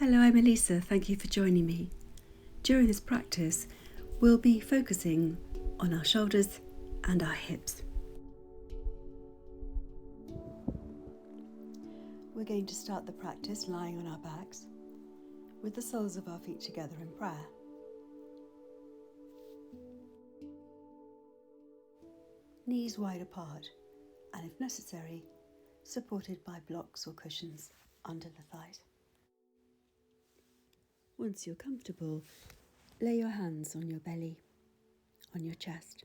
Hello, I'm Elisa. Thank you for joining me. During this practice, we'll be focusing on our shoulders and our hips. We're going to start the practice lying on our backs with the soles of our feet together in prayer. Knees wide apart and, if necessary, supported by blocks or cushions under the thighs. Once you're comfortable, lay your hands on your belly, on your chest.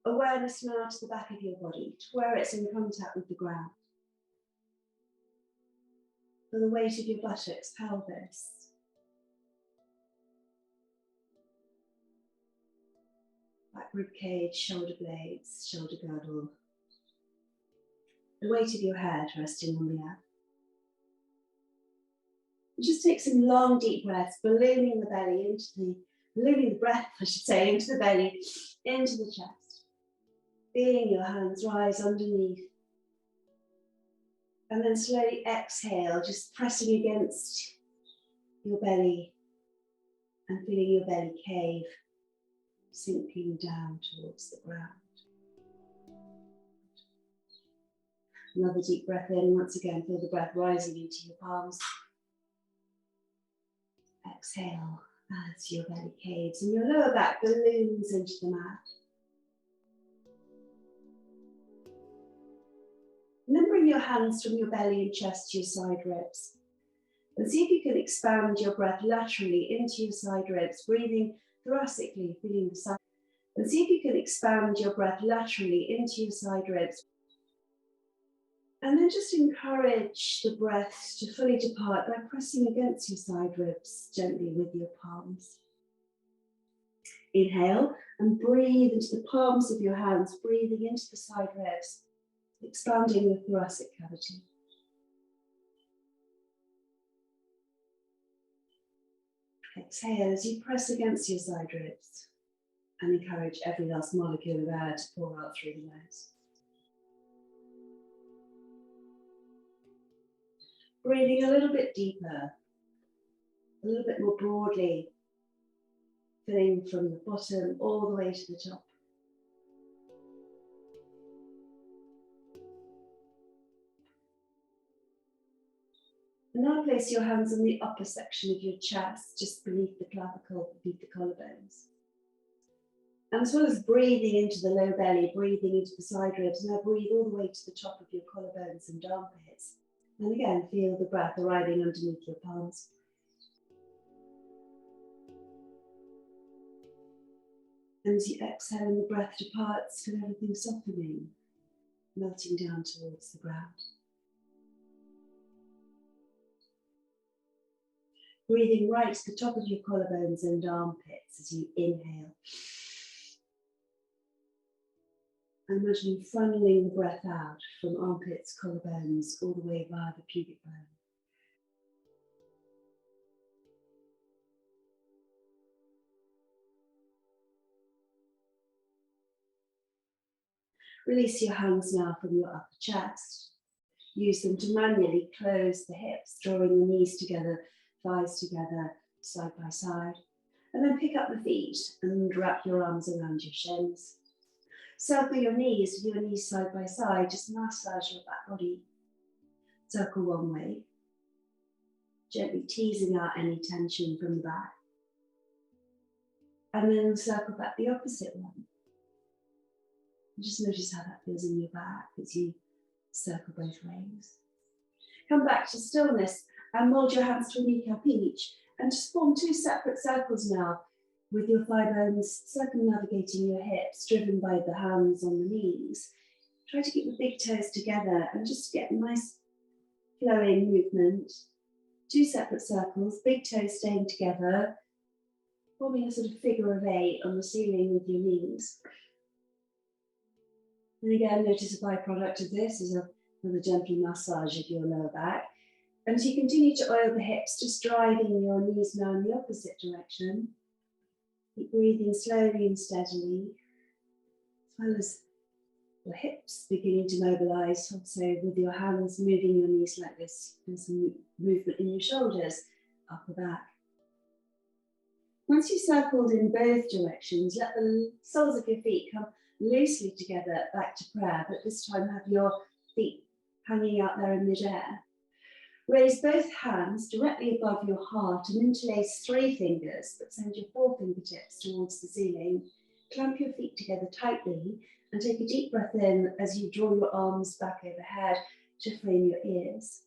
Awareness now to the back of your body, to where it's in contact with the ground. For the weight of your buttocks, pelvis. Back rib cage, shoulder blades, shoulder girdle. The weight of your head resting on the earth. And just take some long, deep breaths, ballooning the belly ballooning the breath, into the belly, into the chest. Feeling your hands rise underneath. And then slowly exhale, just pressing against your belly and feeling your belly cave, sinking down towards the ground. Another deep breath in. Once again, feel the breath rising into your palms. Exhale as your belly caves and your lower back balloons into the mat. And then bring your hands from your belly and chest to your side ribs. And see if you can expand your breath laterally into your side ribs, breathing thoracically, feeling the side. And see if you can expand your breath laterally into your side ribs. And then just encourage the breath to fully depart by pressing against your side ribs gently with your palms. Inhale and breathe into the palms of your hands, breathing into the side ribs, expanding the thoracic cavity. Exhale as you press against your side ribs and encourage every last molecule of air to pour out through the nose. Breathing a little bit deeper, a little bit more broadly, filling from the bottom all the way to the top. And now place your hands on the upper section of your chest, just beneath the clavicle, beneath the collarbones. And as well as breathing into the low belly, breathing into the side ribs, now breathe all the way to the top of your collarbones and armpits. And again, feel the breath arriving underneath your palms. And as you exhale and the breath departs, feel everything softening, melting down towards the ground. Breathing right to the top of your collarbones and armpits as you inhale. And imagine funneling the breath out from armpits, collarbones, all the way via the pubic bone. Release your hands now from your upper chest. Use them to manually close the hips, drawing the knees together, thighs together, side by side. And then pick up the feet and wrap your arms around your shins. Circle your knees with your knees side by side. Just massage your back body. Circle one way. Gently teasing out any tension from the back. And then circle back the opposite one. And just notice how that feels in your back as you circle both ways. Come back to stillness and mold your hands to a kneecap each. And just form two separate circles now, with your thigh bones circumnavigating your hips, driven by the hands on the knees. Try to keep the big toes together and just get a nice flowing movement. Two separate circles, big toes staying together, forming a sort of figure of 8 on the ceiling with your knees. And again, notice a byproduct of this is another gentle massage of your lower back. And as you continue to oil the hips, just driving your knees now in the opposite direction. Keep breathing slowly and steadily, as well as Your hips beginning to mobilise, also with your hands moving your knees like this. There's some movement in your shoulders, upper back. Once you've circled in both directions, let the soles of your feet come loosely together back to prayer, but this time have your feet hanging out there in midair. Raise both hands directly above your heart and interlace 3 fingers, but send your 4 fingertips towards the ceiling. Clamp your feet together tightly and take a deep breath in as you draw your arms back overhead to frame your ears.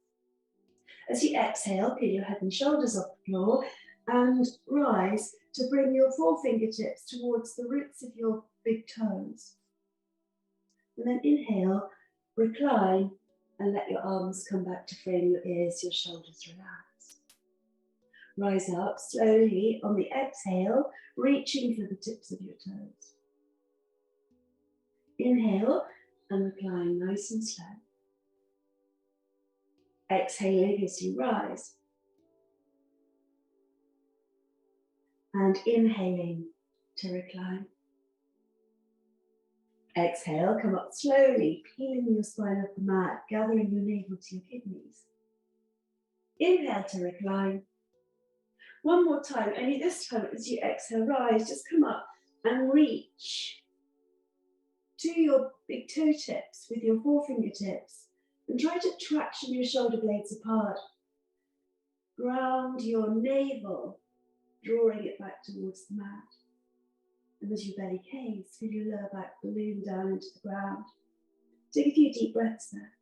As you exhale, peel your head and shoulders off the floor and rise to bring your 4 fingertips towards the roots of your big toes. And then inhale, recline, and let your arms come back to frame your ears, your shoulders relax. Rise up slowly on the exhale, reaching for the tips of your toes. Inhale and recline nice and slow. Exhaling as you rise. And inhaling to recline. Exhale, come up slowly, peeling your spine off the mat, gathering your navel to your kidneys. Inhale to recline. One more time, only this time as you exhale, rise, just come up and reach to your big toe tips with your 4 fingertips and try to traction your shoulder blades apart. Ground your navel, drawing it back towards the mat. And as you belly case, feel your lower back balloon down into the ground. Take a few deep breaths there.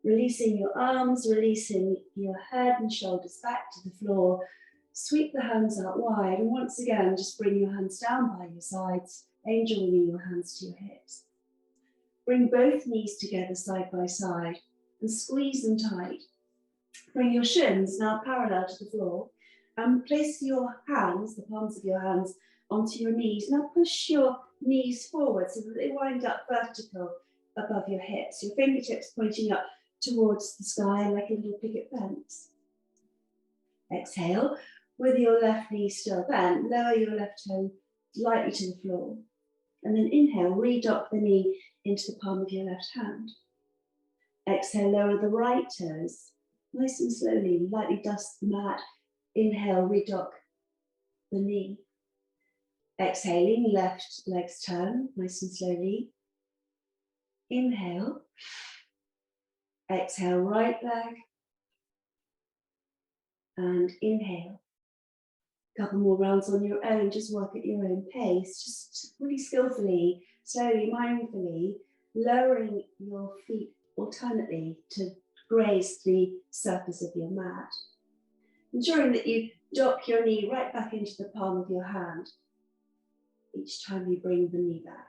Releasing your arms, releasing your head and shoulders back to the floor. Sweep the hands out wide, and once again, just bring your hands down by your sides, angel winging your hands to your hips. Bring both knees together side by side and squeeze them tight. Bring your shins now parallel to the floor and place your hands, the palms of your hands, onto your knees. Now push your knees forward so that they wind up vertical above your hips. Your fingertips pointing up towards the sky like a little picket fence. Exhale, with your left knee still bent, lower your left toe lightly to the floor. And then inhale, redock the knee into the palm of your left hand. Exhale, lower the right toes, nice and slowly, lightly dust the mat. Inhale, redock the knee. Exhaling, left legs turn, nice and slowly. Inhale. Exhale, right leg. And inhale. A couple more rounds on your own, just work at your own pace, just really skillfully, slowly, mindfully, lowering your feet alternately to graze the surface of your mat. Ensuring that you dock your knee right back into the palm of your hand each time you bring the knee back.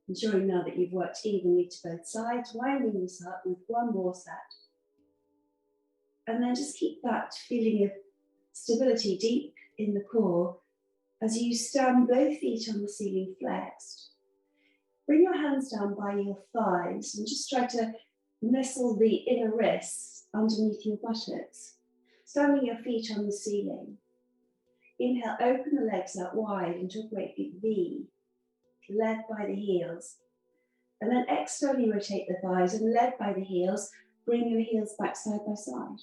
Ensuring now that you've worked evenly to both sides, winding this up with one more set. And then just keep that feeling of stability deep in the core as you stand both feet on the ceiling flexed. Bring your hands down by your thighs and just try to nestle the inner wrists underneath your buttocks, standing your feet on the ceiling. Inhale, open the legs out wide into a great big V, led by the heels. And then externally rotate the thighs and led by the heels, bring your heels back side by side.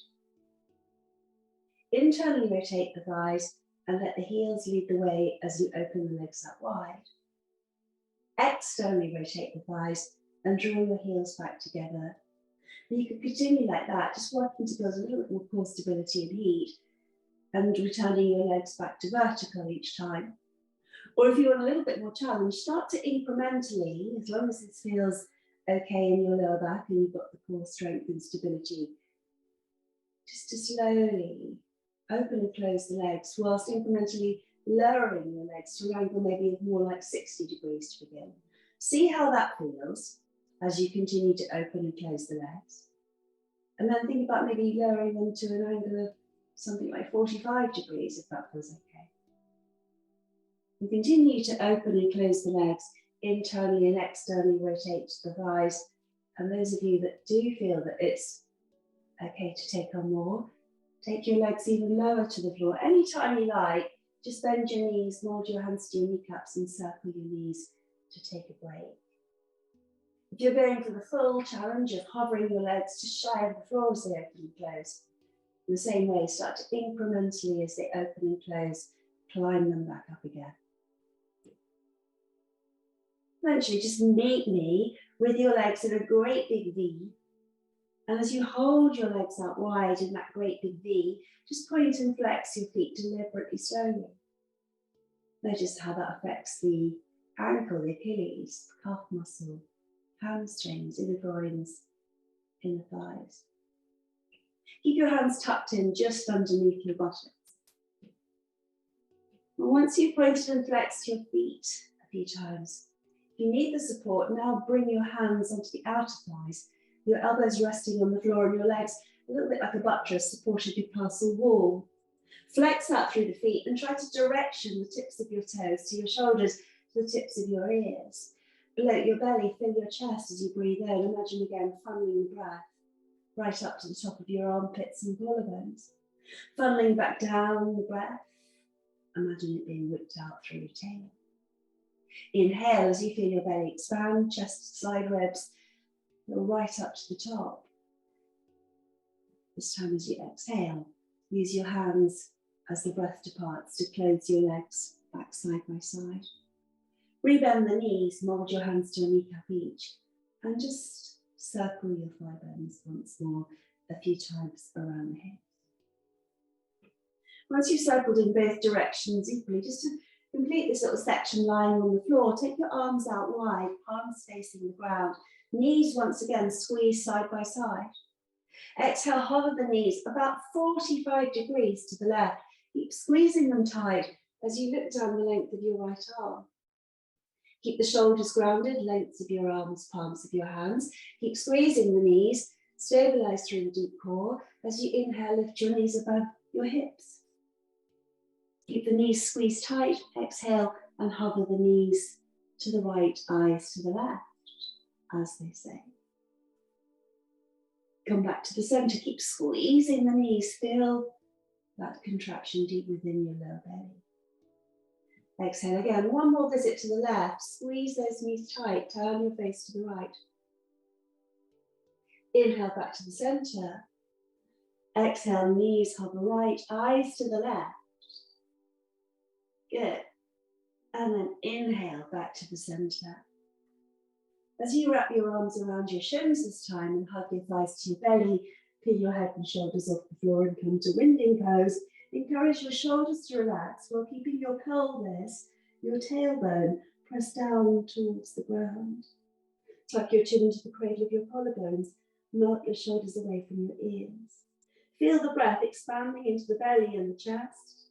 Internally rotate the thighs and let the heels lead the way as you open the legs out wide. Externally rotate the thighs and draw your heels back together. And you can continue like that, just working to build a little bit more core stability and heat, and returning your legs back to vertical each time. Or if you want a little bit more challenge, start to incrementally, as long as it feels okay in your lower back and you've got the core strength and stability, just to slowly open and close the legs whilst incrementally lowering your legs to an angle maybe of more like 60 degrees to begin. See how that feels as you continue to open and close the legs. And then think about maybe lowering them to an angle of something like 45 degrees if that feels okay. And continue to open and close the legs, internally and externally rotate the thighs. And those of you that do feel that it's okay to take on more, Take your legs even lower to the floor. Anytime you like, just bend your knees, mold your hands to your kneecaps and circle your knees to take a break. If you're going for the full challenge of hovering your legs just shy of the floor as they open and close, in the same way, start to incrementally as they open and close, climb them back up again. Eventually, just meet me with your legs in a great big V. And as you hold your legs out wide in that great big V, just point and flex your feet deliberately slowly. Notice how that affects the ankle, the Achilles, the calf muscle, hamstrings, inner groins, inner thighs. Keep your hands tucked in just underneath your buttocks. And once you've pointed and flexed your feet a few times, if you need the support, now bring your hands onto the outer thighs, your elbows resting on the floor and your legs a little bit like a buttress supported your parcel wall. Flex out through the feet and try to direction the tips of your toes to your shoulders, to the tips of your ears. Bloat your belly, fill your chest as you breathe in. Imagine again funneling the breath right up to the top of your armpits and collarbones. Funneling back down the breath. Imagine it being whipped out through your tail. Inhale as you feel your belly expand, chest, side ribs, right up to the top. This time as you exhale, use your hands as the breath departs to close your legs back side by side. Rebend the knees, mold your hands to a kneecap each, and just circle your thigh bones once more a few times around the hips. Once you've circled in both directions equally, just to complete this little section lying on the floor, take your arms out wide, palms facing the ground, knees once again squeeze side by side. Exhale, hover the knees about 45 degrees to the left. Keep squeezing them tight as you look down the length of your right arm. Keep the shoulders grounded, lengths of your arms, palms of your hands. Keep squeezing the knees, stabilize through the deep core. As you inhale, lift your knees above your hips. Keep the knees squeezed tight, exhale, and hover the knees to the right, eyes to the left, as they say. Come back to the center, keep squeezing the knees, feel that contraction deep within your lower belly. Exhale again, one more visit to the left, squeeze those knees tight, turn your face to the right. Inhale back to the center. Exhale, knees hover right, eyes to the left. Good. And then inhale back to the center. As you wrap your arms around your shins this time and hug your thighs to your belly, peel your head and shoulders off the floor and come to winding pose. Encourage your shoulders to relax while keeping your pelvis, your tailbone, pressed down towards the ground. Tuck your chin into the cradle of your collarbones, melt your shoulders away from your ears. Feel the breath expanding into the belly and the chest.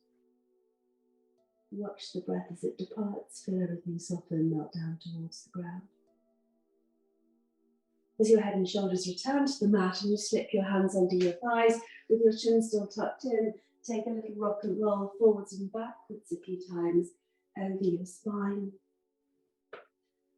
Watch the breath as it departs, feel everything soften, melt down towards the ground. As your head and shoulders return to the mat and you slip your hands under your thighs with your chin still tucked in, take a little rock and roll forwards and backwards a few times over your spine.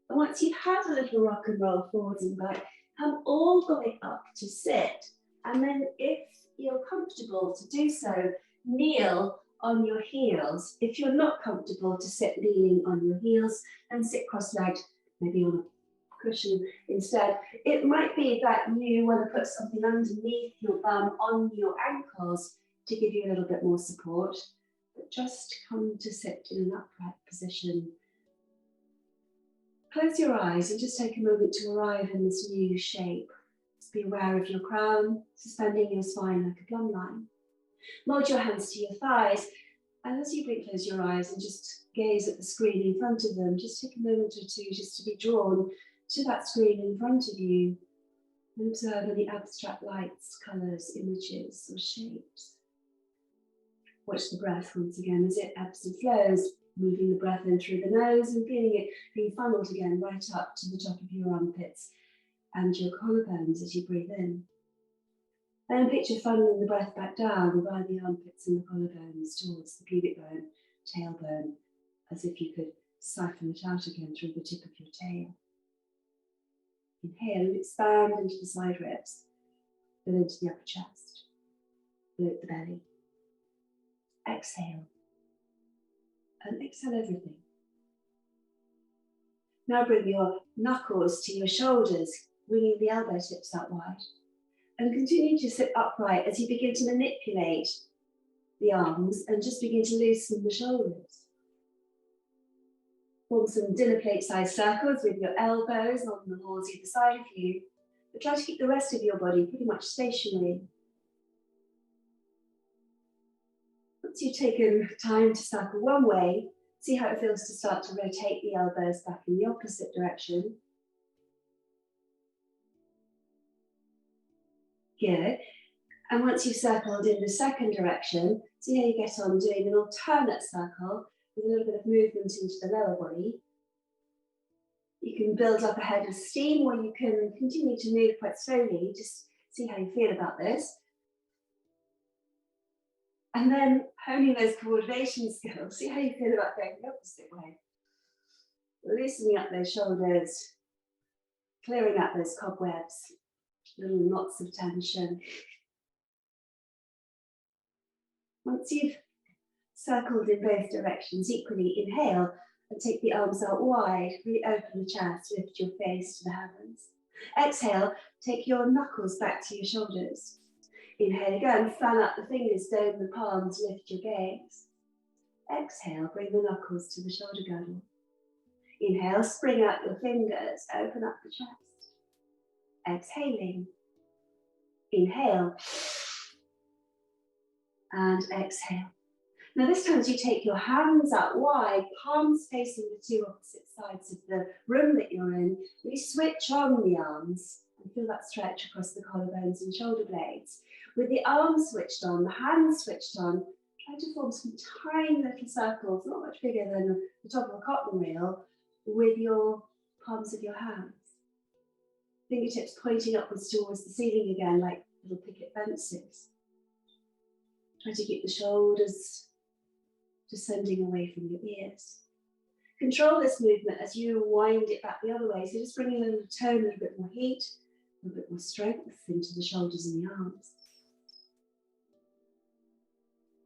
And once you've had a little rock and roll forwards and back, come all the way up to sit. And then if you're comfortable to do so, kneel on your heels. If you're not comfortable to sit kneeling on your heels, and sit cross-legged, maybe on a cushion instead. It might be that you want to put something underneath your bum on your ankles to give you a little bit more support, but just come to sit in an upright position. Close your eyes and just take a moment to arrive in this new shape. Just be aware of your crown, suspending your spine like a plumb line. Mold your hands to your thighs, and as you close your eyes and just gaze at the screen in front of them, just take a moment or two just to be drawn to that screen in front of you and observe any abstract lights, colours, images or shapes. Watch the breath once again as it ebbs and flows, moving the breath in through the nose and feeling it being funneled again right up to the top of your armpits and your collarbones as you breathe in. And picture funneling the breath back down via the armpits and the collarbones towards the pubic bone, tailbone, as if you could siphon it out again through the tip of your tail. Inhale and expand into the side ribs, then into the upper chest. float the belly. Exhale. And exhale everything. Now bring your knuckles to your shoulders, bringing the elbow tips out wide. And continue to sit upright as you begin to manipulate the arms and just begin to loosen the shoulders. Form some dinner plate sized circles with your elbows on the walls either side of you, but try to keep the rest of your body pretty much stationary. Once you've taken time to circle one way, see how it feels to start to rotate the elbows back in the opposite direction. Good. And once you've circled in the second direction, see how you get on doing an alternate circle with a little bit of movement into the lower body. You can build up a head of steam, or you can continue to move quite slowly. Just see how you feel about this. And then honing those coordination skills, see how you feel about going the opposite way. Loosening up those shoulders, clearing out those cobwebs, little knots of tension. Once you've circled in both directions equally, inhale and take the arms out wide, really open the chest, lift your face to the heavens. Exhale, take your knuckles back to your shoulders. Inhale again, fan out the fingers, dome the palms, lift your gaze. Exhale, bring the knuckles to the shoulder girdle. Inhale, spring out your fingers, open up the chest. Exhaling. Inhale. And exhale. Now this time as you take your hands out wide, palms facing the two opposite sides of the room that you're in, really switch on the arms and feel that stretch across the collarbones and shoulder blades. With the arms switched on, the hands switched on, try to form some tiny little circles, not much bigger than the top of a cotton reel, with your palms of your hands. Fingertips pointing upwards towards the ceiling again, like little picket fences. Try to keep the shoulders descending away from your ears. Control this movement as you wind it back the other way. So just bringing a little tone, a little bit more heat, a little bit more strength into the shoulders and the arms.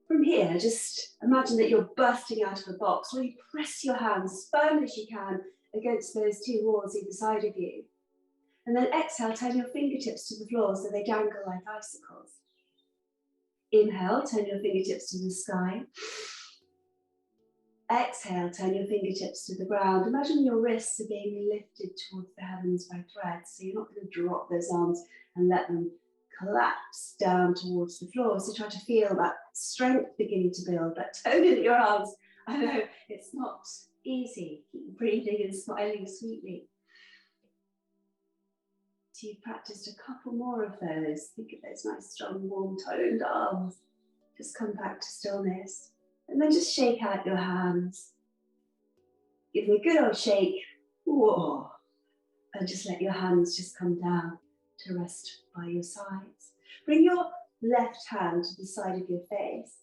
From here, just imagine that you're bursting out of a box. Really press your hands as firmly as you can against those two walls either side of you. And then exhale, turn your fingertips to the floor so they dangle like icicles. Inhale, turn your fingertips to the sky. Exhale, turn your fingertips to the ground. Imagine your wrists are being lifted towards the heavens by threads, so you're not going to drop those arms and let them collapse down towards the floor. So try to feel that strength beginning to build, that tone in your arms. I know it's not easy. Keep breathing and smiling sweetly. So you've practiced a couple more of those. Think of those nice, strong, warm, toned arms. Just come back to stillness. And then just shake out your hands. Give them a good old shake. Whoa. And just let your hands just come down to rest by your sides. Bring your left hand to the side of your face.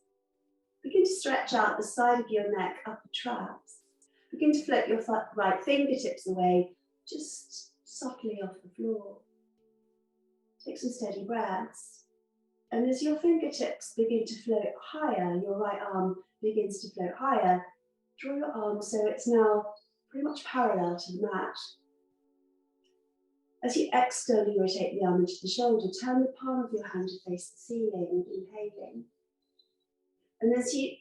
Begin to stretch out the side of your neck, upper traps. Begin to float your right fingertips away, just softly off the floor. Take some steady breaths. And as your fingertips begin to float higher, your right arm begins to float higher, draw your arm so it's now pretty much parallel to the mat. As you externally rotate the arm into the shoulder, turn the palm of your hand to face the ceiling, inhaling. And as you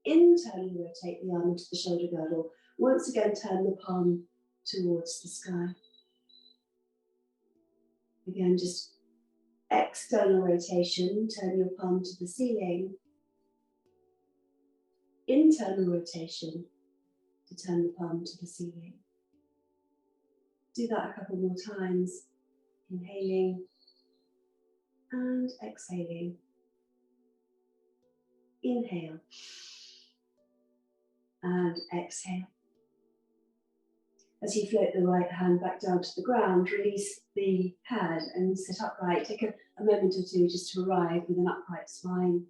internally rotate the arm into the shoulder girdle, once again turn the palm towards the sky. Again, just external rotation, turn your palm to the ceiling. Internal rotation to turn the palm to the ceiling. Do that a couple more times, inhaling and exhaling. Inhale and exhale. As you float the right hand back down to the ground, release the head and sit upright. Take a moment or two just to arrive with an upright spine.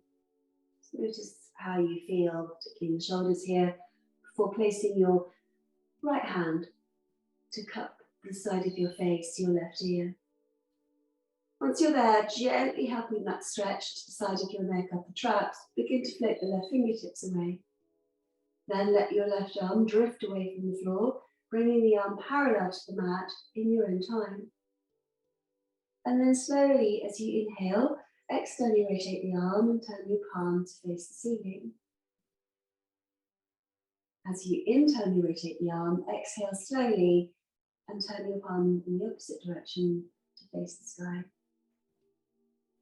So notice how you feel, particularly in the shoulders here, before placing your right hand to cup the side of your face to your left ear. Once you're there, gently helping that stretch to the side of your neck up the traps, begin to float the left fingertips away. Then let your left arm drift away from the floor, bringing the arm parallel to the mat in your own time. And then slowly, as you inhale, externally rotate the arm and turn your palm to face the ceiling. As you internally rotate the arm, exhale slowly and turn your palm in the opposite direction to face the sky.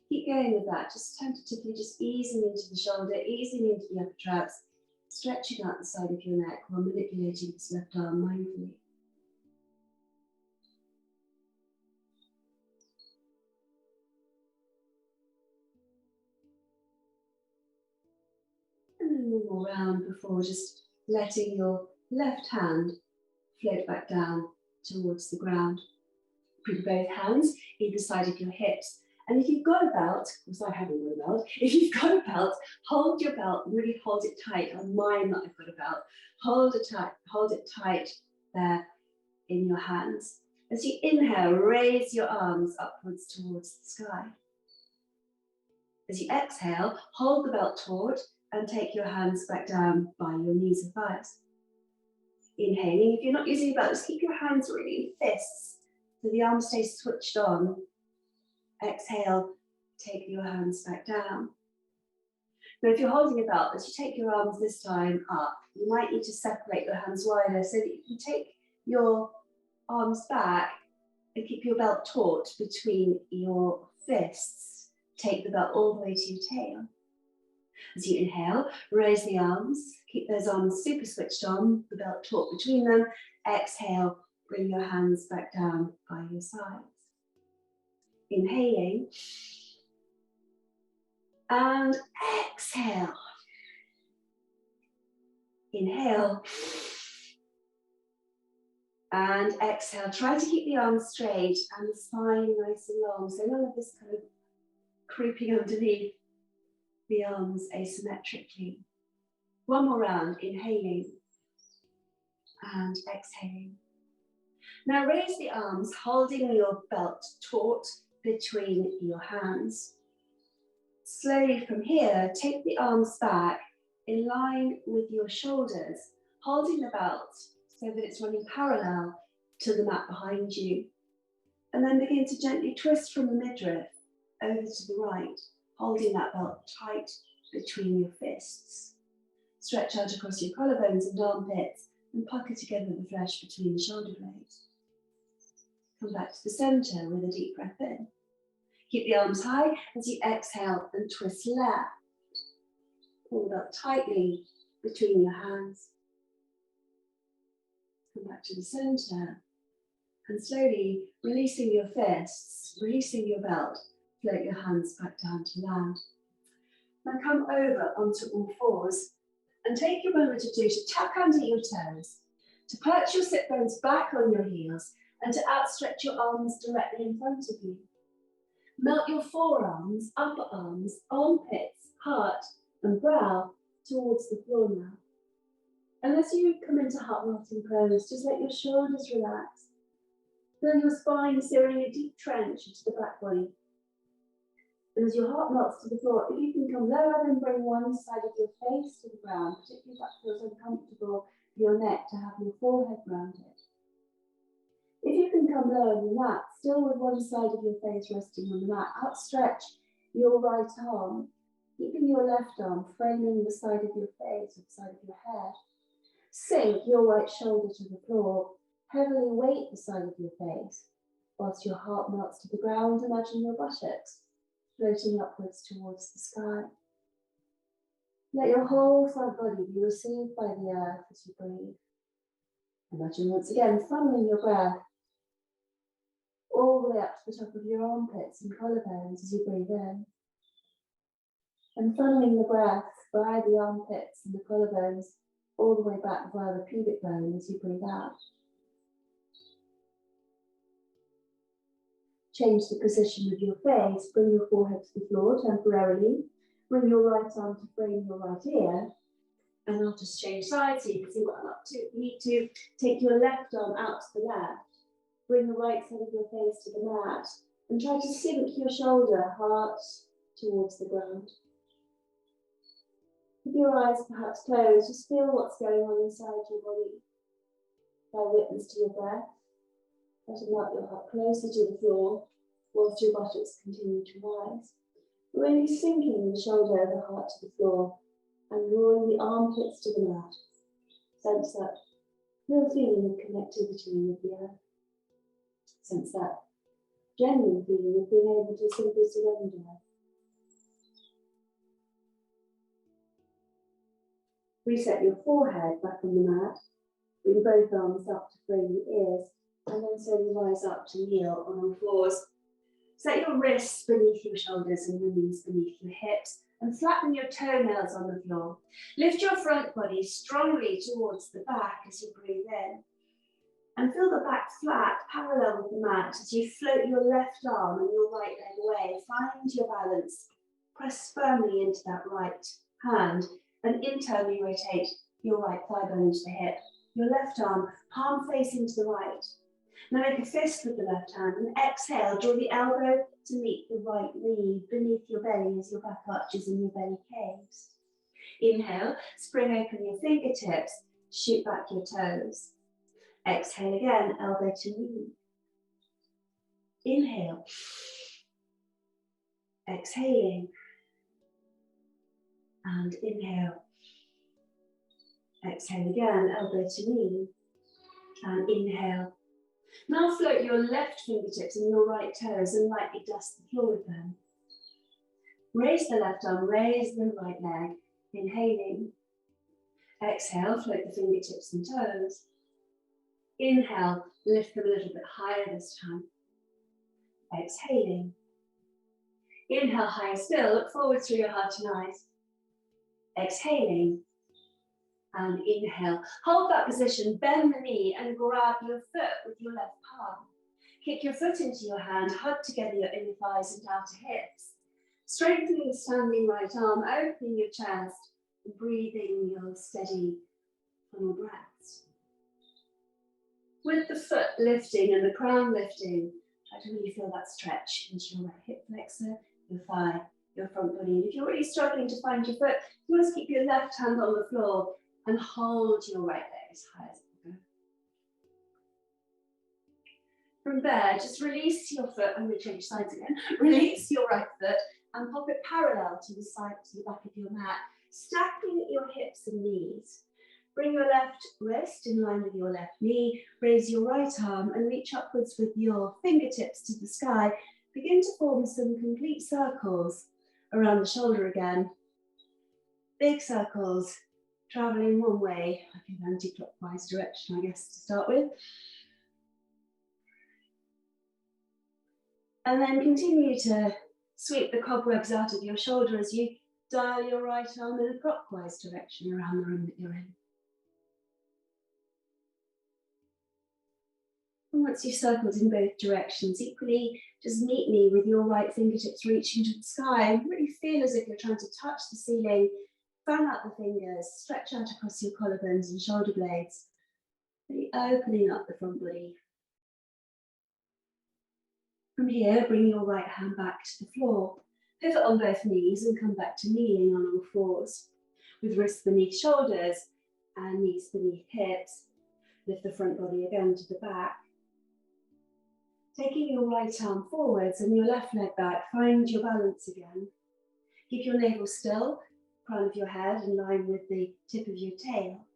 Keep going with that, just tentatively just easing into the shoulder, easing into the upper traps, stretching out the side of your neck while manipulating this left arm mindfully. And then one more round before just letting your left hand float back down towards the ground. Bring both hands either side of your hips. And if you've got a belt, because I haven't got a belt, if you've got a belt, hold your belt, really hold it tight. On mine that I've got a belt, hold it tight there in your hands. As you inhale, raise your arms upwards towards the sky. As you exhale, hold the belt taut and take your hands back down by your knees and thighs. Inhaling, if you're not using a belt, just keep your hands really in fists so the arm stays switched on. Exhale, take your hands back down. Now, if you're holding a belt, as you take your arms this time up, you might need to separate your hands wider so that you can take your arms back and keep your belt taut between your fists. Take the belt all the way to your tail. As you inhale, raise the arms, keep those arms super switched on, the belt taut between them. Exhale, bring your hands back down by your sides. Inhaling and exhale. Inhale and exhale. Try to keep the arms straight and the spine nice and long, so none of this kind of creeping underneath the arms asymmetrically. One more round, inhaling and exhaling. Now raise the arms, holding your belt taut between your hands. Slowly from here, take the arms back in line with your shoulders, holding the belt so that it's running parallel to the mat behind you. And then begin to gently twist from the midriff over to the right, holding that belt tight between your fists. Stretch out across your collarbones and armpits and pucker together the flesh between the shoulder blades. Come back to the center with a deep breath in. Keep the arms high as you exhale and twist left. Pull the belt tightly between your hands. Come back to the center and slowly releasing your fists, releasing your belt, float your hands back down to land. Now come over onto all fours and take a moment or two to tuck under your toes, to perch your sit bones back on your heels and to outstretch your arms directly in front of you. Melt your forearms, upper arms, armpits, heart and brow towards the floor now. And as you come into heart melting pose, just let your shoulders relax. Feel your spine searing a deep trench into the back body. And as your heart melts to the floor, if you can come lower, then bring one side of your face to the ground, particularly if that feels uncomfortable for your neck to have your forehead rounded. If you can come lower than that, still with one side of your face resting on the mat, outstretch your right arm, keeping your left arm framing the side of your face or the side of your head. Sink your right shoulder to the floor, heavily weight the side of your face. Whilst your heart melts to the ground, imagine your buttocks floating upwards towards the sky. Let your whole front body be received by the earth as you breathe. Imagine once again funneling your breath all the way up to the top of your armpits and collarbones as you breathe in. And funneling the breath by the armpits and the collarbones all the way back via the pubic bone as you breathe out. Change the position of your face, bring your forehead to the floor temporarily, bring your right arm to frame your right ear, and I'll just change sides so you can see what I'm up to. You need to take your left arm out to the left, bring the right side of your face to the mat, And try to sink your shoulder, heart towards the ground. With your eyes perhaps closed, just feel what's going on inside your body. Bear witness to your breath. Letting up your heart closer to the floor whilst your buttocks continue to rise. Really sinking the shoulder, the heart to the floor and drawing the armpits to the mat. Sense that real feeling of connectivity with the earth. Sense that genuine feeling of being able to simply surrender. Reset your forehead back on the mat. Bring both arms up to frame the ears and then slowly rise up to kneel on all fours. Set your wrists beneath your shoulders and your knees beneath your hips and flatten your toenails on the floor. Lift your front body strongly towards the back as you breathe in. And feel the back flat, parallel with the mat as you float your left arm and your right leg away. Find your balance. Press firmly into that right hand and internally rotate your right thigh bone into the hip. Your left arm, palm facing to the right. Now make a fist with the left hand and exhale. Draw the elbow to meet the right knee beneath your belly as your back arches and your belly caves. Inhale, spring open your fingertips, shoot back your toes. Exhale again, elbow to knee. Inhale. Exhaling. And inhale. Exhale again, elbow to knee. And inhale. Now float your left fingertips and your right toes and lightly dust the floor with them. Raise the left arm, raise the right leg. Inhaling. Exhale, float the fingertips and toes. Inhale, lift them a little bit higher this time. Exhaling. Inhale, higher still, look forward through your heart and eyes. Exhaling. And inhale. Hold that position, bend the knee and grab your foot with your left palm. Kick your foot into your hand, hug together your inner thighs and outer hips. Strengthening the standing right arm, opening your chest, and breathing your steady funnel breaths. With the foot lifting and the crown lifting, try to really feel that stretch into your right hip flexor, your thigh, your front body. And if you're really struggling to find your foot, you want to keep your left hand on the floor and hold your right leg as high as you go. From there, just release your foot. I'm going to change sides again. Release your right foot and pop it parallel to the side, to the back of your mat, stacking your hips and knees. Bring your left wrist in line with your left knee. Raise your right arm and reach upwards with your fingertips to the sky. Begin to form some complete circles around the shoulder again. Big circles, traveling one way, like an anti-clockwise direction, I guess, to start with. And then continue to sweep the cobwebs out of your shoulder as you dial your right arm in a clockwise direction around the room that you're in. And once you've circled in both directions, equally just meet me with your right fingertips reaching to the sky and really feel as if you're trying to touch the ceiling. Fan out the fingers, stretch out across your collarbones and shoulder blades, really opening up the front body. From here, bring your right hand back to the floor. Pivot on both knees and come back to kneeling on all fours. With wrists beneath shoulders and knees beneath hips, lift the front body again to the back. Taking your right arm forwards and your left leg back, find your balance again. Keep your navel still, crown of your head in line with the tip of your tail.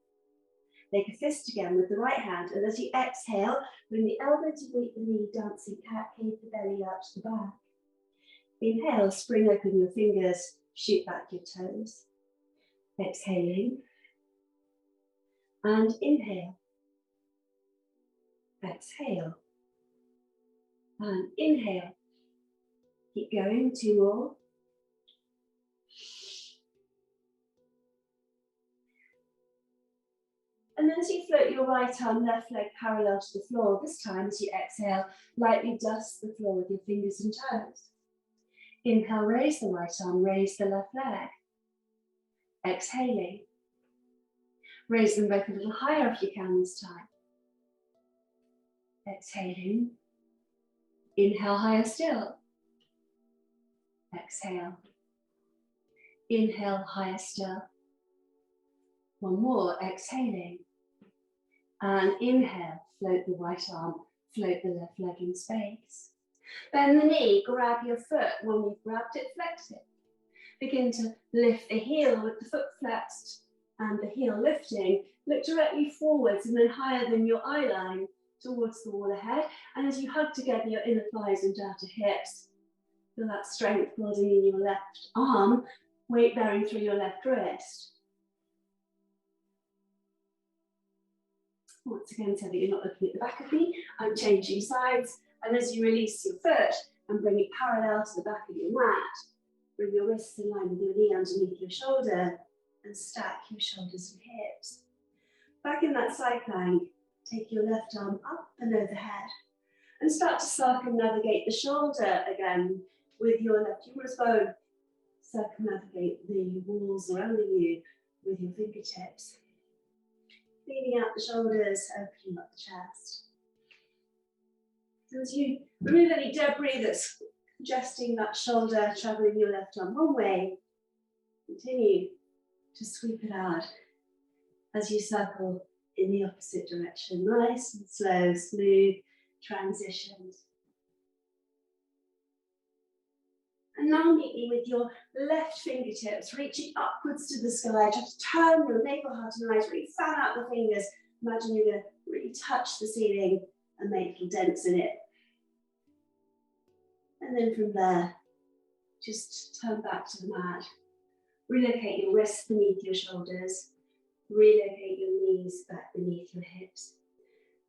Make a fist again with the right hand, and as you exhale, bring the elbow to meet the knee, dancing cat, cave the belly out to the back. Inhale, spring open your fingers, shoot back your toes. Exhaling. And inhale. Exhale. And inhale. Keep going, 2 more. And then as you float your right arm, left leg parallel to the floor, this time as you exhale, lightly dust the floor with your fingers and toes. Inhale, raise the right arm, raise the left leg. Exhaling. Raise them both a little higher if you can this time. Exhaling. Inhale, higher still. Exhale. Inhale, higher still. One more, exhaling. And inhale, float the right arm, float the left leg in space. Bend the knee, grab your foot. When you've grabbed it, flex it. Begin to lift the heel with the foot flexed and the heel lifting. Look directly forwards and then higher than your eye line towards the wall ahead. And as you hug together your inner thighs and outer hips, feel that strength building in your left arm, weight bearing through your left wrist. Once again, so that you're not looking at the back of me, I'm changing sides. And as you release your foot and bring it parallel to the back of your mat, bring your wrists in line with your knee underneath your shoulder and stack your shoulders and hips. Back in that side plank, take your left arm up and overhead and start to circumnavigate the shoulder again with your left humerus bone. Circumnavigate the walls surrounding you with your fingertips. Leaning out the shoulders, opening up the chest. So as you remove any debris that's congesting that shoulder, traveling your left arm one way, continue to sweep it out as you circle in the opposite direction. Nice and slow, smooth transitions. And now meet me with your left fingertips, reaching upwards to the sky. Try to turn your navel, heart and eyes, really fan out the fingers. Imagine you're going to really touch the ceiling and make little dents in it. And then from there, just turn back to the mat. Relocate your wrists beneath your shoulders. Relocate your knees back beneath your hips.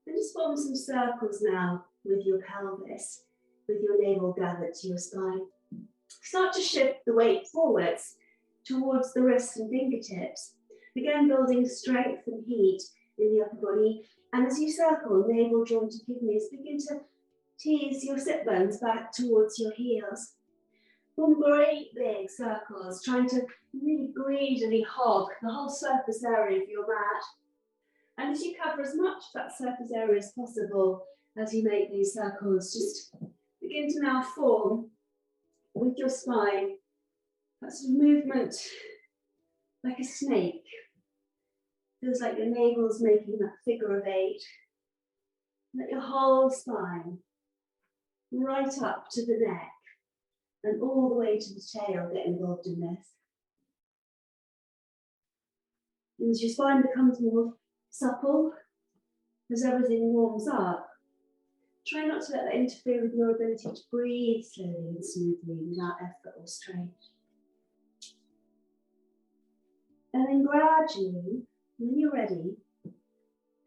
And just form some circles now with your pelvis, with your navel gathered to your spine. Start to shift the weight forwards towards the wrists and fingertips. Again, building strength and heat in the upper body. And as you circle, navel drawn to kidneys, begin to tease your sit bones back towards your heels. Form great big circles, trying to really greedily hog the whole surface area of your mat. And as you cover as much of that surface area as possible as you make these circles, just begin to now form with your spine that sort of movement like a snake. Feels like your navel's making that figure of 8. Let your whole spine right up to the neck and all the way to the tail get involved in this. And as your spine becomes more supple, as everything warms up, try not to let that interfere with your ability to breathe slowly and smoothly without effort or strain. And then gradually, when you're ready,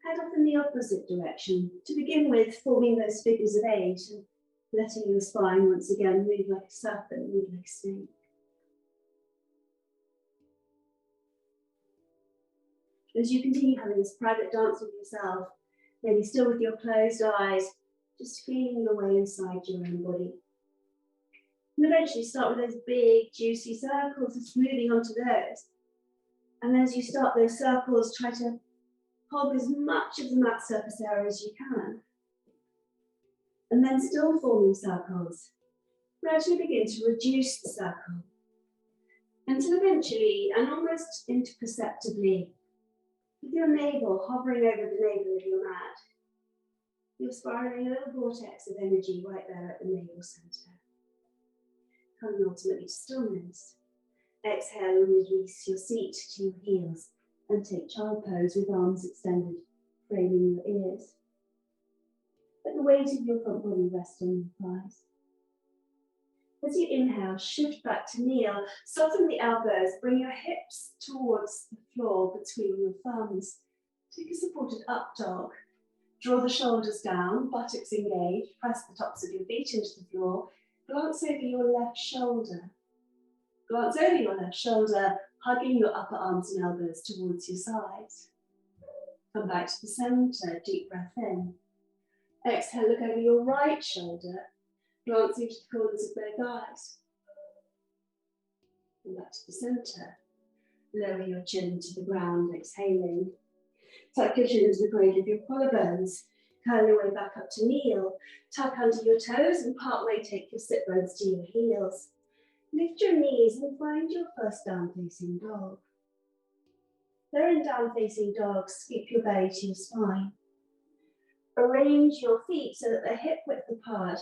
head off in the opposite direction to begin with, forming those figures of 8 and letting your spine once again move like a serpent, move like a snake. As you continue having this private dance with yourself, maybe still with your closed eyes, just feeling your way inside your own body. And eventually start with those big, juicy circles, just moving onto those. And as you start those circles, try to hold as much of the mat surface area as you can. And then still forming circles, gradually begin to reduce the circle until eventually, and almost imperceptibly, with your navel hovering over the navel of your mat, you're spiraling a little vortex of energy right there at the navel center. Coming ultimately to stillness. Exhale and release your seat to your heels and take child pose with arms extended, framing your ears. Let the weight of your front body rest on your thighs. As you inhale, shift back to kneel, soften the elbows, bring your hips towards the floor between your thumbs. Take a supported up dog. Draw the shoulders down, buttocks engaged, press the tops of your feet into the floor, glance over your left shoulder. Glance over your left shoulder, hugging your upper arms and elbows towards your sides. Come back to the center, deep breath in. Exhale, look over your right shoulder, glancing to the corners of both eyes. Come back to the center. Lower your chin to the ground, exhaling. Tuck your chin into the grade of your collarbones. Curl your way back up to kneel. Tuck under your toes and partway take your sit bones to your heels. Lift your knees and find your first down facing dog. There in down facing dog, scoop your belly to your spine. Arrange your feet so that they're hip width apart.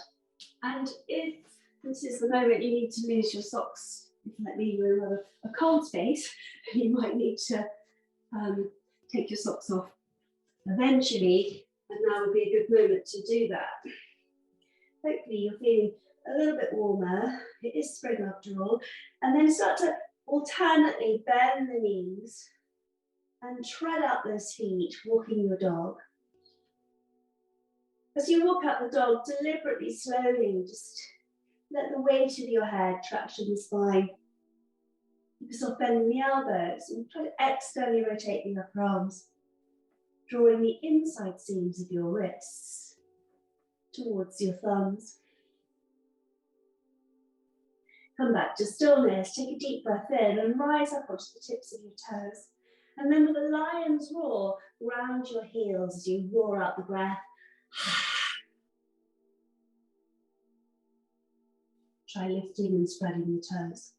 And if this is the moment you need to lose your socks, if like me, you're in a cold space, you might need to take your socks off eventually, and now would be a good moment to do that. Hopefully you're feeling a little bit warmer. It is spring after all. And then start to alternately bend the knees and tread out those feet, walking your dog. As you walk out the dog, deliberately, slowly, just let the weight of your head traction the spine. Focus on bending the elbows and try to externally rotate the upper arms, drawing the inside seams of your wrists towards your thumbs. Come back to stillness, take a deep breath in and rise up onto the tips of your toes. And then with a lion's roar, round your heels as you roar out the breath. Try lifting and spreading the toes.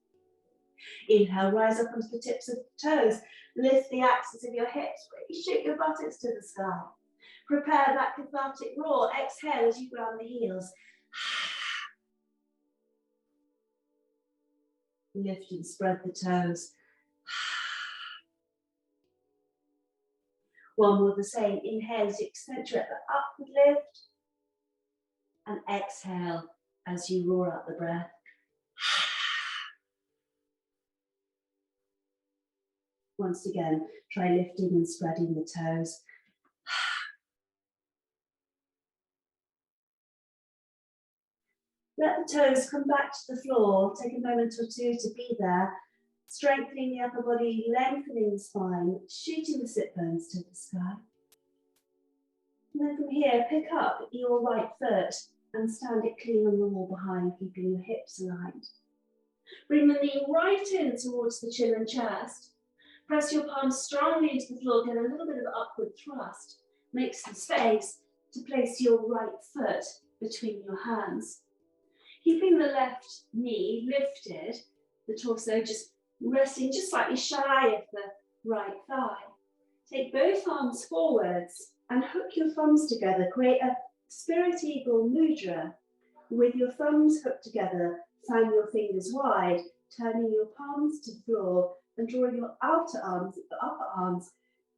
Inhale, rise up onto the tips of the toes. Lift the axis of your hips, really shoot your buttocks to the sky. Prepare that cathartic roar. Exhale as you ground the heels. Lift and spread the toes. One more the same. Inhale as you accentuate the upward lift. And exhale as you roar out the breath. Once again, try lifting and spreading the toes. Let the toes come back to the floor. Take a moment or two to be there. Strengthening the upper body, lengthening the spine, shooting the sit bones to the sky. And then from here, pick up your right foot and stand it clean on the wall behind, keeping your hips aligned. Bring the knee right in towards the chin and chest. Press your palms strongly into the floor, get a little bit of upward thrust. Make some space to place your right foot between your hands. Keeping the left knee lifted, the torso just resting just slightly shy of the right thigh. Take both arms forwards and hook your thumbs together. Create a spirit eagle mudra. With your thumbs hooked together, fan your fingers wide, turning your palms to the floor and drawing your outer arms, the upper arms,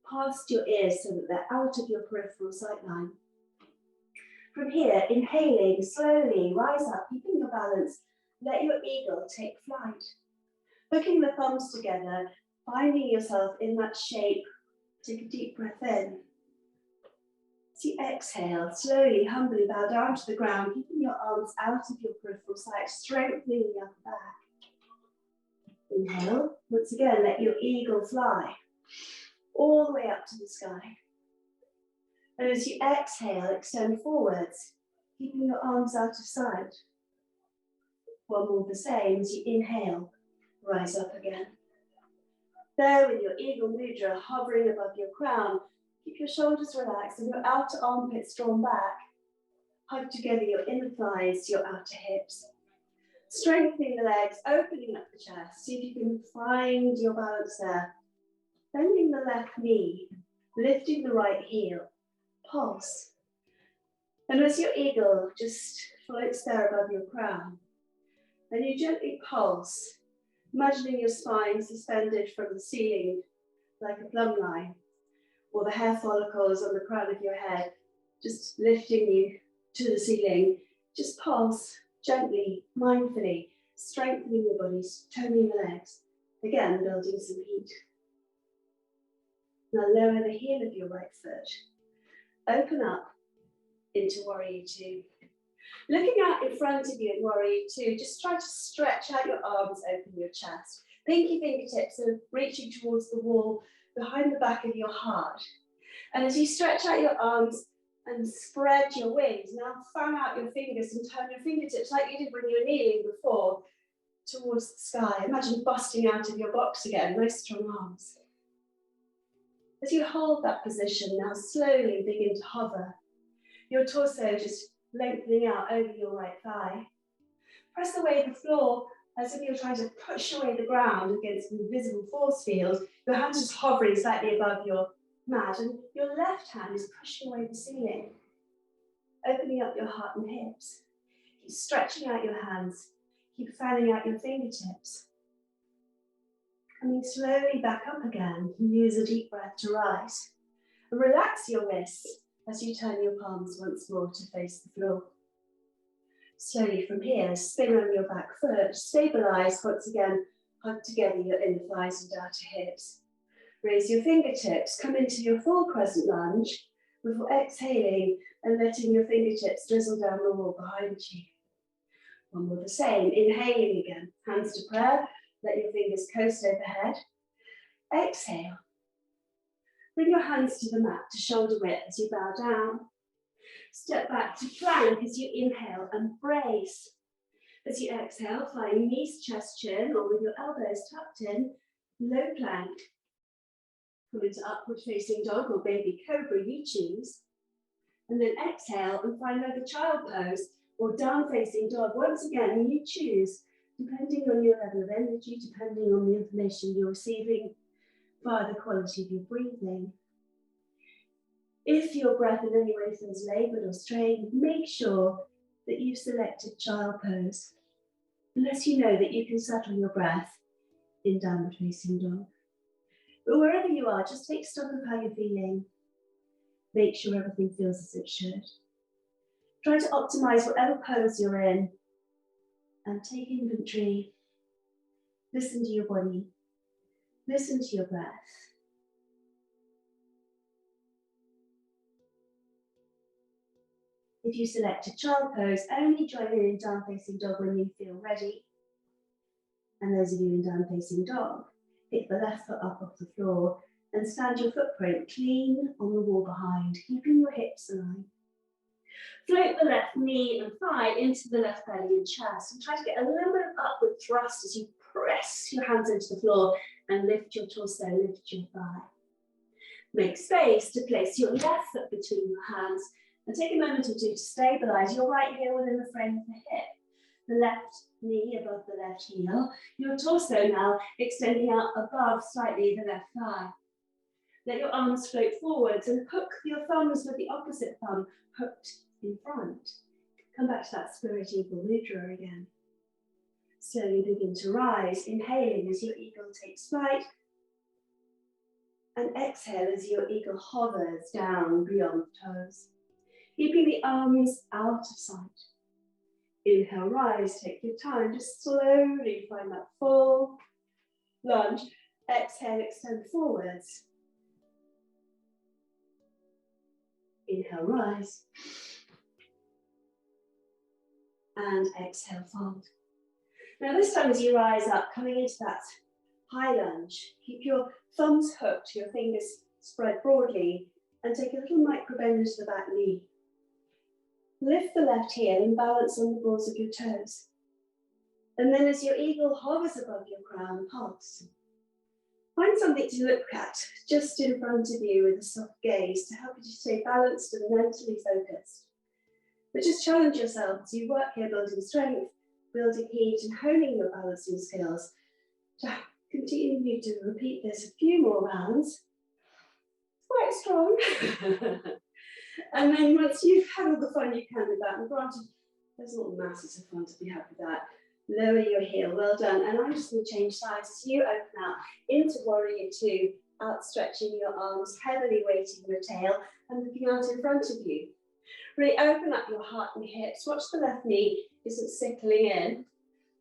past your ears so that they're out of your peripheral sight line. From here, inhaling, slowly rise up, keeping your balance. Let your eagle take flight. Hooking the thumbs together, finding yourself in that shape. Take a deep breath in. As you exhale, slowly, humbly bow down to the ground, keeping your arms out of your peripheral sight, strengthening the upper back. Inhale. Once again, let your eagle fly all the way up to the sky. And as you exhale, extend forwards, keeping your arms out of sight. One more the same. As you inhale, rise up again. There with your eagle mudra hovering above your crown, keep your shoulders relaxed and your outer armpits drawn back. Hug together your inner thighs to your outer hips. Strengthening the legs, opening up the chest. See if you can find your balance there. Bending the left knee, lifting the right heel. Pulse. And as your eagle just floats there above your crown, and you gently pulse, imagining your spine suspended from the ceiling like a plumb line, or the hair follicles on the crown of your head, just lifting you to the ceiling. Just pulse gently, mindfully, strengthening your body, toning the legs. Again, building some heat. Now lower the heel of your right foot. Open up into Warrior Two. Looking out in front of you in Warrior Two, just try to stretch out your arms, open your chest. Pinky fingertips are reaching towards the wall behind the back of your heart. And as you stretch out your arms and spread your wings, now fan out your fingers and turn your fingertips like you did when you were kneeling before towards the sky. Imagine busting out of your box again, nice strong arms. As you hold that position, now slowly begin to hover. your torso just lengthening out over your right thigh. Press away the floor as if you're trying to push away the ground against an invisible force field. Your hands just hovering slightly above your mat, and your left hand is pushing away the ceiling, opening up your heart and hips. Keep stretching out your hands. Keep fanning out your fingertips. Coming slowly back up again, use a deep breath to rise. And relax your wrists as you turn your palms once more to face the floor. Slowly from here, spin on your back foot, stabilize once again, hug together your inner thighs and outer hips. Raise your fingertips, come into your full crescent lunge before exhaling and letting your fingertips drizzle down the wall behind you. One more the same, inhaling again, hands to prayer, let your fingers coast overhead. Exhale. Bring your hands to the mat to shoulder width as you bow down. Step back to plank as you inhale and brace. As you exhale, find knees, chest, chin, or with your elbows tucked in, low plank. Come into upward facing dog or baby cobra, you choose. And then exhale and find either child pose or down facing dog. Once again, you choose, depending on your level of energy, depending on the information you're receiving, via the quality of your breathing. If your breath in any way feels laboured or strained, make sure that you've selected child pose, unless you know that you can settle your breath in downward facing dog. But wherever you are, just take stock of how you're feeling. Make sure everything feels as it should. Try to optimise whatever pose you're in and take inventory. Listen to your body. Listen to your breath. If you select a child pose, only join in down facing dog when you feel ready. And those of you in down facing dog, pick the left foot up off the floor and stand your footprint clean on the wall behind, keeping your hips aligned. Float the left knee and thigh into the left belly and chest, and try to get a little bit of upward thrust as you press your hands into the floor and lift your torso, lift your thigh. Make space to place your left foot between your hands and take a moment or two to stabilize your right heel within the frame of the hip, the left knee above the left heel, your torso now extending out above slightly the left thigh. Let your arms float forwards and hook your thumbs with the opposite thumb hooked in front. Come back to that spirit eagle mudra again. Slowly begin to rise, inhaling as your eagle takes flight, and exhale as your eagle hovers down beyond the toes, keeping the arms out of sight. Inhale, rise, take your time, just slowly find that full lunge. Exhale, extend forwards. Inhale, rise. And exhale, fold. Now this time as you rise up, coming into that high lunge, keep your thumbs hooked, your fingers spread broadly, and take a little micro bend into the back knee. Lift the left heel and balance on the balls of your toes. And then as your eagle hovers above your crown, pulse. Find something to look at just in front of you with a soft gaze to help you to stay balanced and mentally focused. But just challenge yourself as you work here building strength, building heat and honing your balancing skills to continue to repeat this a few more rounds. It's quite strong. And then once you've had all the fun you can with that, and granted, there's not masses of fun to be had with that, lower your heel, well done. And I'm just going to change sides as you open up into warrior two, outstretching your arms, heavily weighting your tail and looking out in front of you. Really open up your heart and hips. Watch the left knee isn't sickling in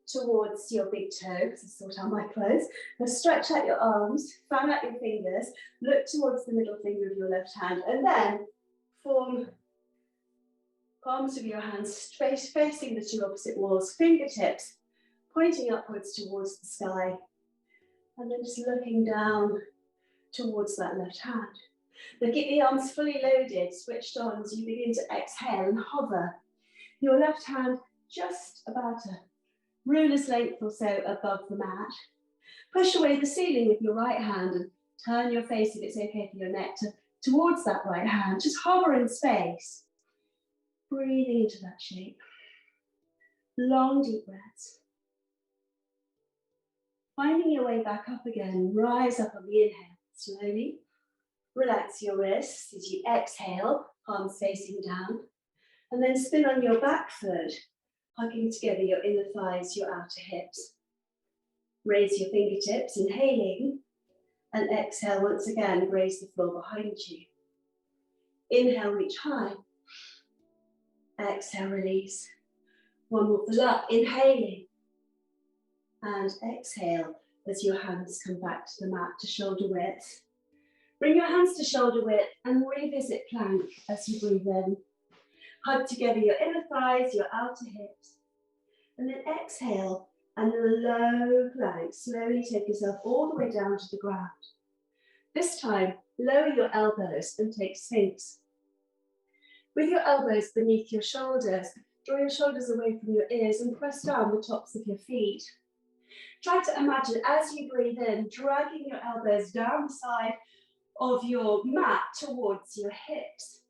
towards your big toe, because I sort out my clothes. Now stretch out your arms, fan out your fingers, look towards the middle finger of your left hand, and then form palms of your hands facing the two opposite walls, fingertips pointing upwards towards the sky, and then just looking down towards that left hand. Now keep the arms fully loaded, switched on as you begin to exhale and hover. Your left hand just about a ruler's length or so above the mat. Push away the ceiling with your right hand and turn your face, if it's okay for your neck, towards that right hand. Just hover in space. Breathing into that shape. Long, deep breaths. Finding your way back up again, rise up on the inhale, slowly. Relax your wrists as you exhale, palms facing down. And then spin on your back foot, hugging together your inner thighs, your outer hips. Raise your fingertips, inhaling, and exhale once again, graze the floor behind you. Inhale, reach high. Exhale, release. One more full up, inhaling. And exhale as your hands come back to the mat to shoulder width. Bring your hands to shoulder width and revisit plank as you breathe in. Hug together your inner thighs, your outer hips. And then exhale and low plank. Slowly take yourself all the way down to the ground. This time, lower your elbows and take Sphinx. With your elbows beneath your shoulders, draw your shoulders away from your ears and press down the tops of your feet. Try to imagine as you breathe in, dragging your elbows down the side of your mat towards your hips.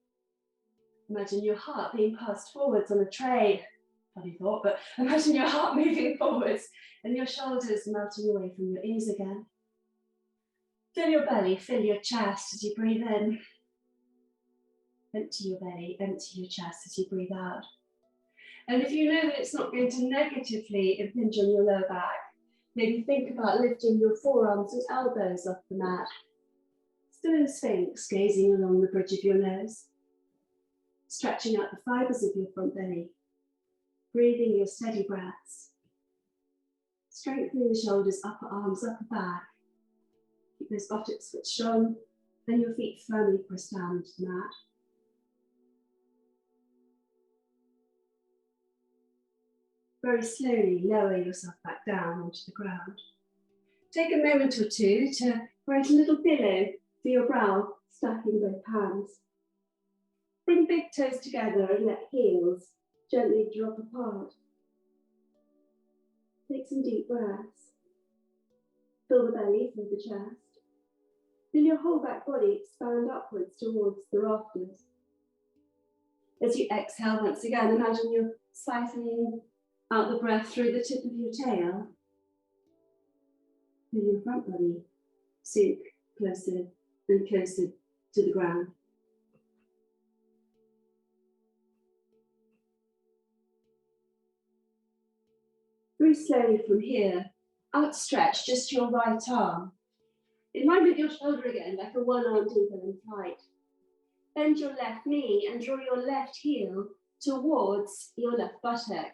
Imagine your heart being passed forwards on a train. Funny thought, but imagine your heart moving forwards and your shoulders melting away from your ears again. Fill your belly, fill your chest as you breathe in. Empty your belly, empty your chest as you breathe out. And if you know that it's not going to negatively impinge on your lower back, maybe think about lifting your forearms and elbows off the mat. Still in Sphinx, gazing along the bridge of your nose. Stretching out the fibres of your front belly. Breathing your steady breaths. Strengthening the shoulders, upper arms, upper back. Keep those buttocks switched on and your feet firmly pressed down into the mat. Very slowly lower yourself back down onto the ground. Take a moment or two to create a little pillow for your brow, stacking both hands. Bring big toes together and let heels gently drop apart. Take some deep breaths. Fill the belly through the chest. Feel your whole back body expand upwards towards the rafters. As you exhale once again, imagine you're siphoning out the breath through the tip of your tail. Feel your front body sink closer and closer to the ground. Breathe slowly from here. Outstretch just your right arm. In line with your shoulder again, like a one-armed eagle in flight. Bend your left knee and draw your left heel towards your left buttock.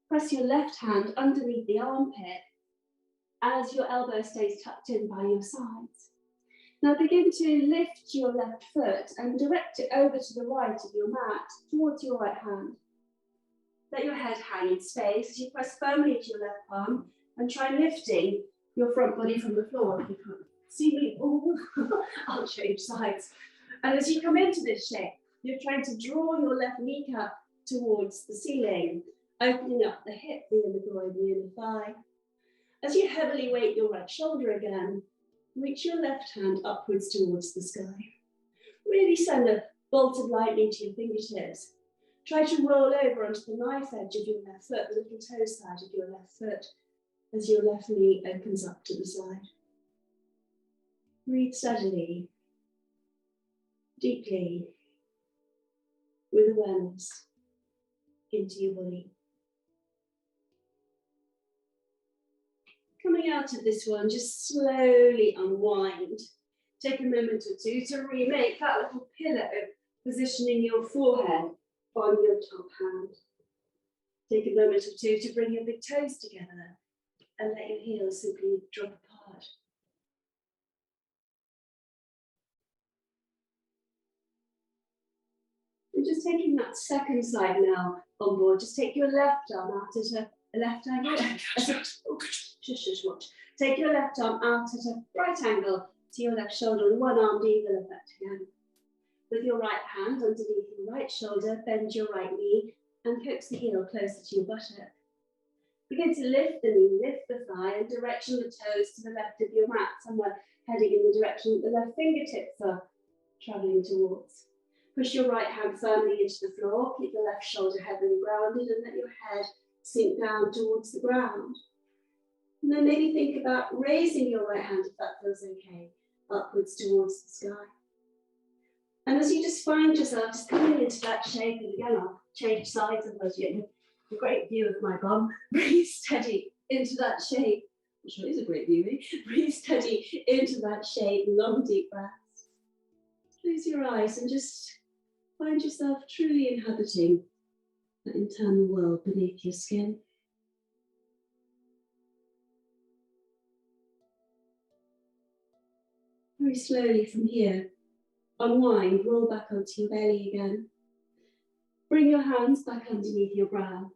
Press your left hand underneath the armpit as your elbow stays tucked in by your sides. Now begin to lift your left foot and direct it over to the right of your mat, towards your right hand. Let your head hang in space as you press firmly into your left palm and try lifting your front body from the floor. If you can't see me, I'll change sides. And as you come into this shape, you're trying to draw your left kneecap towards the ceiling, opening up the hip, the inner groin, the inner thigh. As you heavily weight your right shoulder again, reach your left hand upwards towards the sky. Really send a bolt of lightning to your fingertips. Try to roll over onto the knife edge of your left foot, the little toe side of your left foot, as your left knee opens up to the side. Breathe steadily, deeply, with awareness into your body. Coming out of this one, just slowly unwind. Take a moment or two to remake that little pillow, positioning your forehead on your top hand. Take a moment or two to bring your big toes together and let your heels simply drop apart. And just taking that second side now on board, just take your left arm out at a left angle. Take your left arm out at a right angle to your left shoulder, and one-armed eagle effect again. With your right hand underneath your right shoulder, bend your right knee and coax the heel closer to your buttock. Begin to lift the knee, lift the thigh, and direction the toes to the left of your mat, somewhere heading in the direction that the left fingertips are travelling towards. Push your right hand firmly into the floor, keep the left shoulder heavily grounded, and let your head sink down towards the ground. And then maybe think about raising your right hand, if that feels okay, upwards towards the sky. And as you just find yourself just coming into that shape, and again, I'll change sides, otherwise you get a great view of my bum. Breathe steady into that shape, which is a great view, eh? Breathe steady into that shape, long deep breaths. Close your eyes and just find yourself truly inhabiting that internal world beneath your skin. Very slowly from here, unwind, roll back onto your belly again. Bring your hands back underneath your brow.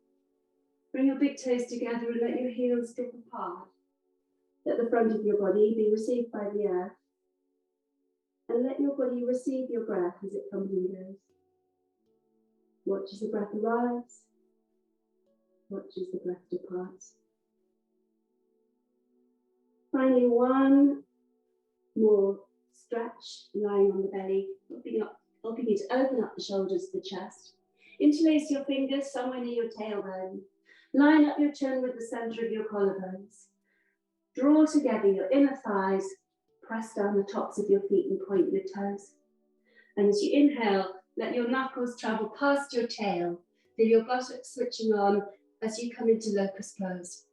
Bring your big toes together and let your heels drop apart. Let the front of your body be received by the earth. And let your body receive your breath as it comes and goes. Watch as the breath arrives. Watch as the breath departs. Finally, one more stretch, lying on the belly, helping you to open up the shoulders to the chest. Interlace your fingers somewhere near your tailbone. Line up your chin with the center of your collarbones. Draw together your inner thighs. Press down the tops of your feet and point your toes. And as you inhale, let your knuckles travel past your tail. Feel your buttocks switching on as you come into locust pose.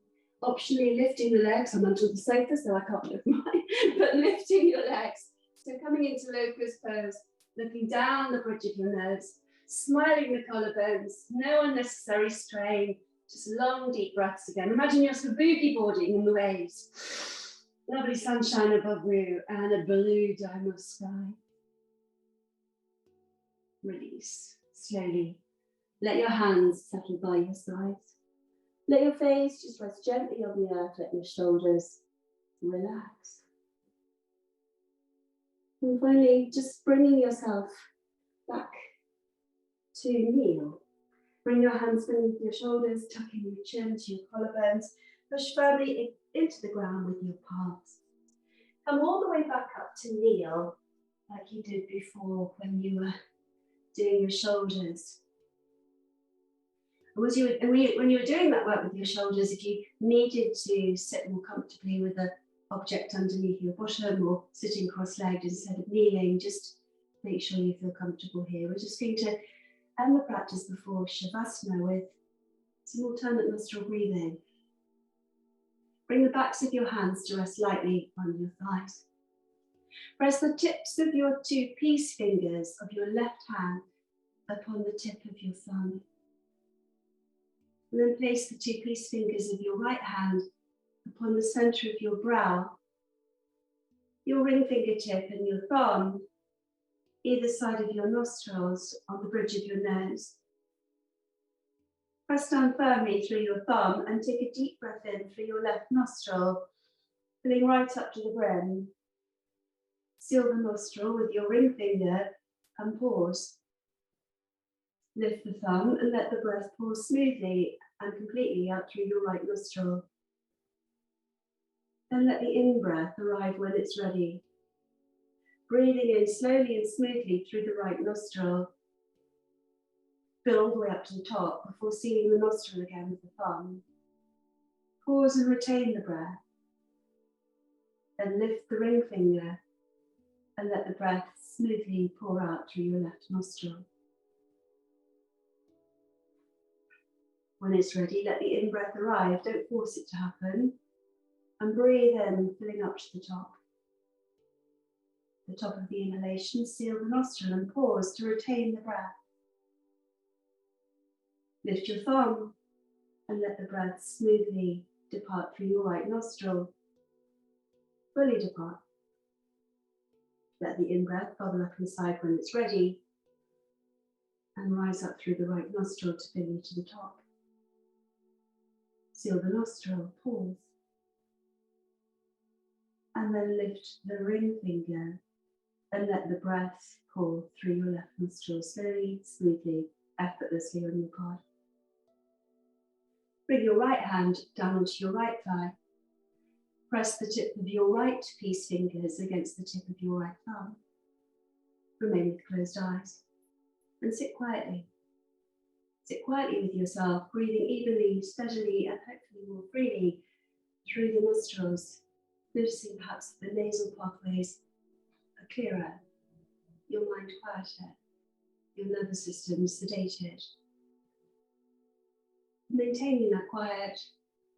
Optionally lifting the legs. I'm under the sofa, so I can't lift mine, but lifting your legs. So coming into locust pose, looking down the bridge of your nose, smiling the collarbones, no unnecessary strain, just long deep breaths again. Imagine you're sort of boogie boarding in the waves. Lovely sunshine above you and a blue dome of sky. Release slowly. Let your hands settle by your sides. Let your face just rest gently on the earth. Let your shoulders relax. And finally, just bringing yourself back to kneel. Bring your hands beneath your shoulders, tucking your chin to your collarbones. Push firmly into the ground with your palms. Come all the way back up to kneel, like you did before when you were doing your shoulders. When you were doing that work with your shoulders, if you needed to sit more comfortably with an object underneath your bottom or sitting cross-legged instead of kneeling, just make sure you feel comfortable here. We're just going to end the practice before Shavasana with some alternate nostril breathing. Bring the backs of your hands to rest lightly on your thighs. Press the tips of your two peace fingers of your left hand upon the tip of your thumb. And then place the two peace fingers of your right hand upon the center of your brow, your ring fingertip and your thumb, either side of your nostrils on the bridge of your nose. Press down firmly through your thumb and take a deep breath in through your left nostril, filling right up to the brim. Seal the nostril with your ring finger and pause. Lift the thumb and let the breath pour smoothly and completely out through your right nostril. Then let the in-breath arrive when it's ready. Breathing in slowly and smoothly through the right nostril. Fill all the way up to the top before sealing the nostril again with the thumb. Pause and retain the breath. Then lift the ring finger and let the breath smoothly pour out through your left nostril. When it's ready, let the in-breath arrive. Don't force it to happen. And breathe in, filling up to the top. The top of the inhalation, seal the nostril and pause to retain the breath. Lift your thumb and let the breath smoothly depart through your right nostril. Fully depart. Let the in-breath bubble up inside when it's ready and rise up through the right nostril to fill you to the top. Seal the nostril, pause. And then lift the ring finger and let the breath pour through your left nostril slowly, smoothly, effortlessly on your part. Bring your right hand down onto your right thigh. Press the tip of your right peace fingers against the tip of your right thumb. Remain with closed eyes. and sit quietly. Sit quietly with yourself, breathing evenly, steadily, and hopefully more freely through the nostrils, noticing perhaps the nasal pathways are clearer, your mind quieter, your nervous system sedated. Maintaining that quiet,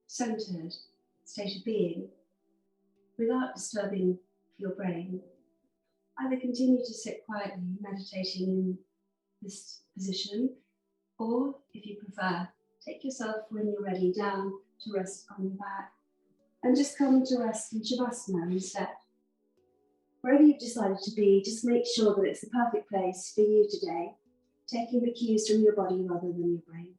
centered state of being without disturbing your brain. Either continue to sit quietly, meditating in this position, or if you prefer, take yourself when you're ready down to rest on your back and just come to rest in Shavasana instead. Wherever you've decided to be, just make sure that it's the perfect place for you today, taking the cues from your body rather than your brain.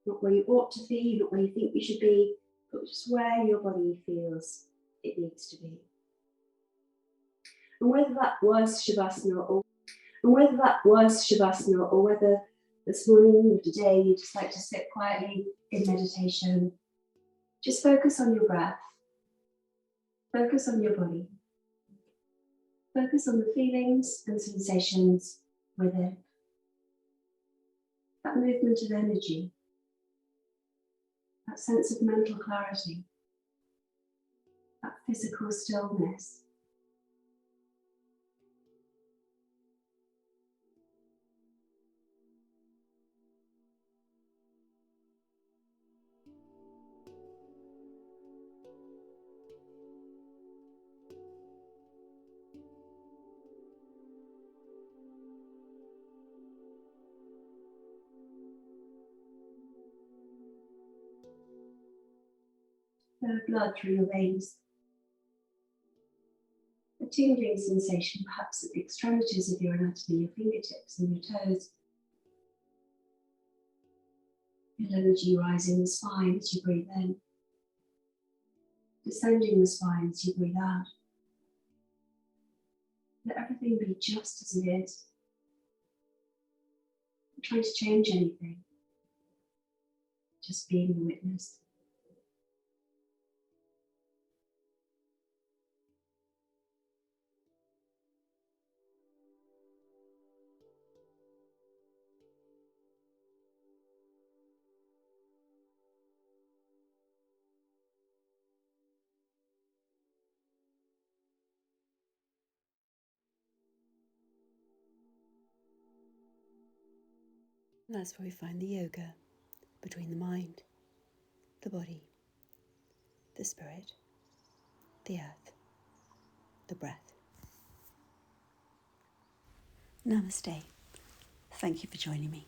Not where you ought to be, not where you think you should be, but just where your body feels it needs to be. And whether that was Shavasana or whether this morning or today you just like to sit quietly in meditation, just focus on your breath, focus on your body, focus on the feelings and sensations within. That movement of energy, that sense of mental clarity, that physical stillness. Flow of blood through your veins. A tingling sensation perhaps at the extremities of your anatomy, your fingertips and your toes. Feel energy rising the spine as you breathe in, descending the spine as you breathe out. Let everything be just as it is. Not trying to change anything, just being the witness. And that's where we find the yoga between the mind, the body, the spirit, the earth, the breath. Namaste. Thank you for joining me.